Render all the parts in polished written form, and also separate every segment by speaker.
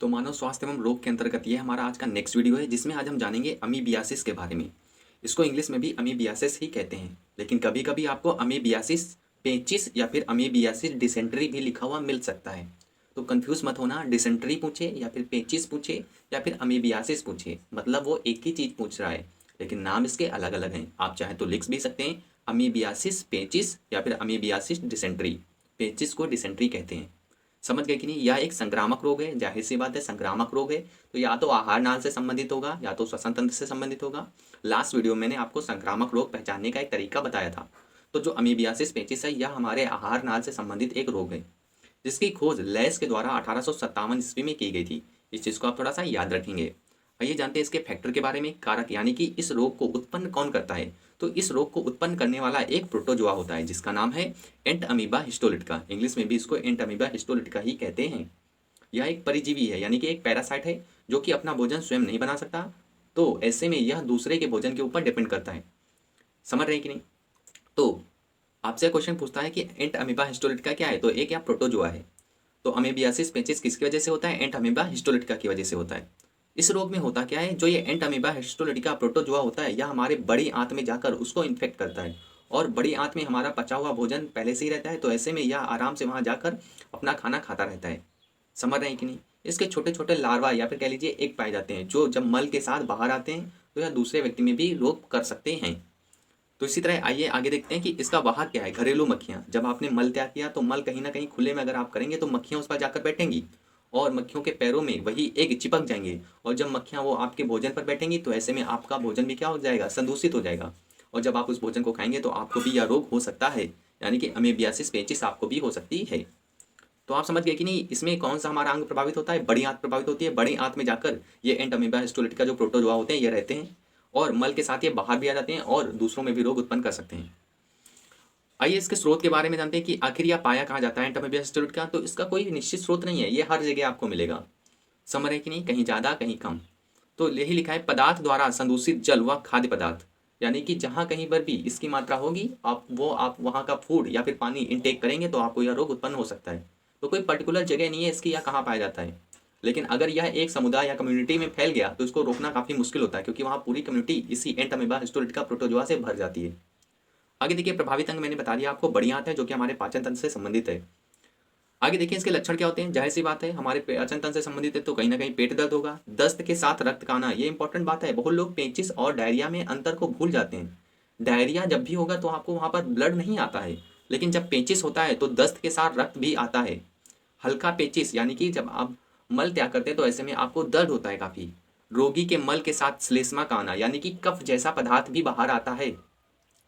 Speaker 1: तो मानव स्वास्थ्य एवं रोग के अंतर्गत ये हमारा आज का नेक्स्ट वीडियो है, जिसमें आज हम जानेंगे अमीबियासिस के बारे में। इसको इंग्लिश में भी अमीबियासिस ही कहते हैं, लेकिन कभी कभी आपको अमीबियासिस पेचिस या फिर अमीबियासिस डिसेंट्री भी लिखा हुआ मिल सकता है। तो कंफ्यूज मत होना, डिसेंट्री पूछे या फिर पेचिस पूछे या फिर अमीबियासिस पूछे, मतलब वो एक ही चीज़ पूछ रहा है, लेकिन नाम इसके अलग अलग हैं। आप चाहे तो लिख भी सकते हैं अमीबियासिस पेचिस या फिर अमीबियासिस डिसेंट्री। पेचिस को डिसेंट्री कहते हैं। समझ गए कि नहीं? यह एक संक्रामक रोग है, जाहिर सी बात है संक्रामक रोग है, तो या तो आहार नाल से संबंधित होगा या तो श्वसन तंत्र से संबंधित होगा। लास्ट वीडियो में मैंने आपको संक्रामक रोग पहचानने का एक तरीका बताया था। तो जो अमीबियासिस पेचिस है, यह हमारे आहार नाल से संबंधित एक रोग है, जिसकी खोज लैस के द्वारा 1857 ईस्वी में की गई थी। इस चीज़ को आप थोड़ा सा याद रखेंगे। आइए जानते हैं इसके फैक्टर के बारे में, कारक, यानी कि इस रोग को उत्पन्न कौन करता है। तो इस रोग को उत्पन्न करने वाला एक प्रोटोजोआ होता है, जिसका नाम है एंट अमीबा हिस्टोलिटिका। इंग्लिश में भी इसको एंट अमीबा हिस्टोलिटिका ही कहते हैं। यह एक परिजीवी है, यानी कि एक पैरासाइट है, जो कि अपना भोजन स्वयं नहीं बना सकता। तो ऐसे में यह दूसरे के भोजन के ऊपर डिपेंड करता है। समझ रहे हैं कि नहीं? तो आपसे क्वेश्चन पूछता है कि एंट अमीबा हिस्टोलिटिका क्या है, तो एक क्या प्रोटोजोआ है। तो अमीबियासिस पेचिस किसकी वजह से होता है? एंट अमीबा हिस्टोलिटिका की वजह से होता है। इस रोग में होता क्या है, जो ये एंट अमीबा हिस्टोलिटिका प्रोटोजोआ होता है, यह हमारे बड़ी आंत में जाकर उसको इन्फेक्ट करता है, और बड़ी आंत में हमारा पचा हुआ भोजन पहले से ही रहता है, तो ऐसे में यह आराम से वहाँ जाकर अपना खाना खाता रहता है। समझ रहे हैं कि नहीं? इसके छोटे छोटे लार्वा या फिर कह लीजिए एग पाए जाते हैं, जो जब मल के साथ बाहर आते हैं तो यह दूसरे व्यक्ति में भी रोग कर सकते हैं। तो इसी तरह आइए आगे देखते हैं कि इसका वाहक क्या है। घरेलू मक्खियाँ। जब आपने मल त्याग किया तो मल कहीं ना कहीं खुले में अगर आप करेंगे तो मक्खियाँ उस पर जाकर बैठेंगी, और मक्खियों के पैरों में वही एग चिपक जाएंगे, और जब मक्खियाँ वो आपके भोजन पर बैठेंगी तो ऐसे में आपका भोजन भी क्या हो जाएगा? संदूषित हो जाएगा, और जब आप उस भोजन को खाएंगे तो आपको भी यह रोग हो सकता है, यानी कि अमीबियासिस पेचिस आपको भी हो सकती है। तो आप समझ गए कि नहीं? इसमें कौन सा हमारा अंग प्रभावित होता है? बड़ी आंत प्रभावित होती है। बड़ी आंत में जाकर ये एंट अमीबा हिस्टोलिटिका जो प्रोटोजोआ होते हैं ये रहते हैं, और मल के साथ ये बाहर भी आ जाते हैं और दूसरों में भी रोग उत्पन्न कर सकते हैं। आइए इसके स्रोत के बारे में जानते हैं कि आखिर यह पाया कहाँ जाता है एंट अमीबा हिस्टोलिटिका। तो इसका कोई निश्चित स्रोत नहीं है, ये हर जगह आपको मिलेगा। समझ रहे हैं कि नहीं? कहीं ज़्यादा कहीं कम। तो यही लिखा है, पदार्थ द्वारा संदूषित जल व खाद्य पदार्थ, यानी कि जहाँ कहीं पर भी इसकी मात्रा होगी, आप वहाँ का फूड या फिर पानी इनटेक करेंगे तो आपको यह रोग उत्पन्न हो सकता है। तो कोई पर्टिकुलर जगह नहीं है इसकी या कहाँ पाया जाता है, लेकिन अगर यह एक समुदाय या कम्युनिटी में फैल गया तो इसको रोकना काफ़ी मुश्किल होता है, क्योंकि वहाँ पूरी कम्युनिटी इसी एंट अमीबा हिस्टोलिटिका प्रोटोजोआ से भर जाती है। आगे देखिए, प्रभावित अंग मैंने बता दिया आपको, बड़ी आंत है जो कि हमारे पाचन तंत्र से संबंधित है। आगे देखिए इसके लक्षण क्या होते हैं। जाहिर सी बात है हमारे पाचन तंत्र से संबंधित है, तो कहीं ना कहीं पेट दर्द होगा, दस्त के साथ रक्त का आना। ये इंपॉर्टेंट बात है, बहुत लोग पेचिस और डायरिया में अंतर को भूल जाते हैं। डायरिया जब भी होगा तो आपको वहाँ पर ब्लड नहीं आता है, लेकिन जब पेचिस होता है तो दस्त के साथ रक्त भी आता है। हल्का पेचिस यानी कि जब आप मल त्याग करते हैं तो ऐसे में आपको दर्द होता है काफ़ी। रोगी के मल के साथ श्लेष्मा का आना, यानी कि कफ जैसा पदार्थ भी बाहर आता है।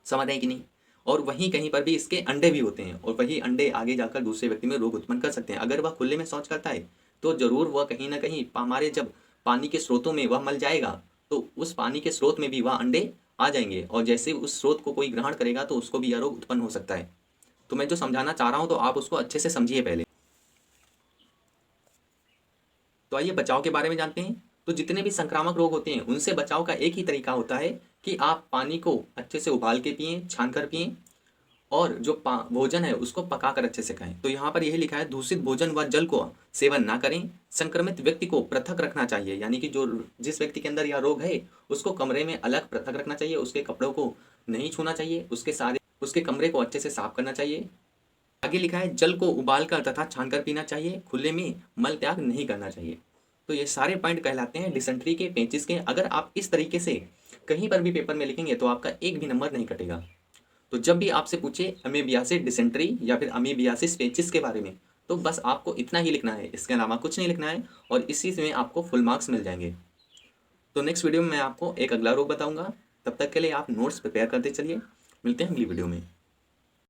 Speaker 1: समझ रहे हैं कि नहीं? और वहीं कहीं पर भी इसके अंडे भी होते हैं, और वही अंडे आगे जाकर दूसरे व्यक्ति में रोग उत्पन्न कर सकते हैं। अगर वह खुले में शौच करता है तो जरूर वह कहीं ना कहीं हमारे जब पानी के स्रोतों में वह मल जाएगा तो उस पानी के स्रोत में भी वह अंडे आ जाएंगे, और जैसे उस स्रोत को कोई ग्रहण करेगा तो उसको भी यह रोग उत्पन्न हो सकता है। तो मैं जो समझाना चाह रहा हूँ तो आप उसको अच्छे से समझिए पहले। तो आइए बचाव के बारे में जानते हैं। तो जितने भी संक्रामक रोग होते हैं उनसे बचाव का एक ही तरीका होता है कि आप पानी को अच्छे से उबाल के पिएं, छान कर पिएं, और जो भोजन है उसको पकाकर अच्छे से खाएं। तो यहाँ पर यही लिखा है, दूषित भोजन व जल को सेवन ना करें। संक्रमित व्यक्ति को पृथक रखना चाहिए, यानी कि जो जिस व्यक्ति के अंदर यह रोग है उसको कमरे में अलग पृथक रखना चाहिए। उसके कपड़ों को नहीं छूना चाहिए, उसके कमरे को अच्छे से साफ करना चाहिए। आगे लिखा है, जल को उबालकर तथा छानकर पीना चाहिए, खुले में मल त्याग नहीं करना चाहिए। तो ये सारे पॉइंट कहलाते हैं डिसेंट्री के, पेचिस के। अगर आप इस तरीके से कहीं पर भी पेपर में लिखेंगे तो आपका एक भी नंबर नहीं कटेगा। तो जब भी आपसे पूछे अमीबियासिस डिसेंट्री या फिर अमीबियासिस पेचिस के बारे में, तो बस आपको इतना ही लिखना है, इसके अलावा कुछ नहीं लिखना है, और इसी में आपको फुल मार्क्स मिल जाएंगे। तो नेक्स्ट वीडियो में मैं आपको एक अगला रोग बताऊंगा। तब तक के लिए आप नोट्स प्रिपेयर करते चलिए। मिलते हैं अगली वीडियो में।